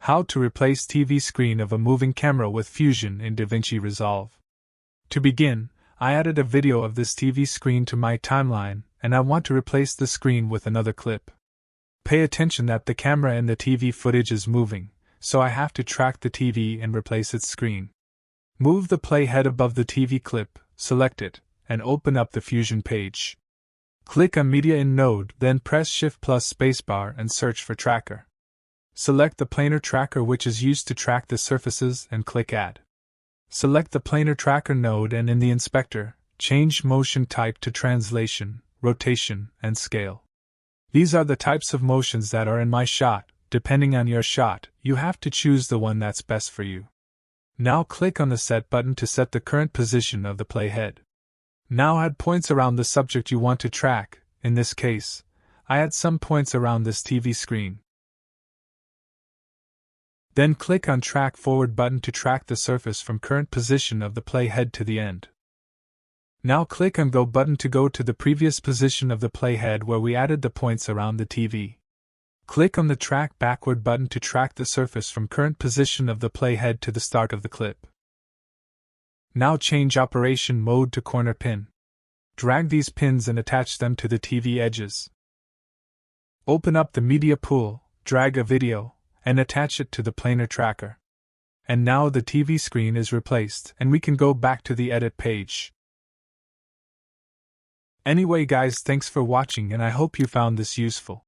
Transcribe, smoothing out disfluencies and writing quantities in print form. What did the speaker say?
How to replace TV screen of a moving camera with Fusion in Davinci Resolve. To begin, I added a video of this TV screen to my timeline, and I want to replace the screen with another clip. Pay attention that the camera in the TV footage is moving, so I have to track the TV and replace its screen. Move the playhead above the TV clip, select it, and open up the Fusion page. Click on Media in Node, then press Shift plus Spacebar and search for Tracker. Select the planar tracker which is used to track the surfaces and click Add. Select the planar tracker node and in the inspector, change motion type to translation, rotation, and scale. These are the types of motions that are in my shot. Depending on your shot, you have to choose the one that's best for you. Now click on the Set button to set the current position of the playhead. Now add points around the subject you want to track. In this case, I add some points around this TV screen. Then click on Track Forward button to track the surface from current position of the playhead to the end. Now click on Go button to go to the previous position of the playhead where we added the points around the TV. Click on the Track Backward button to track the surface from current position of the playhead to the start of the clip. Now change operation mode to corner pin. Drag these pins and attach them to the TV edges. Open up the media pool, drag a video, and attach it to the planar tracker. And now the TV screen is replaced and we can go back to the edit page. Anyway guys, thanks for watching and I hope you found this useful.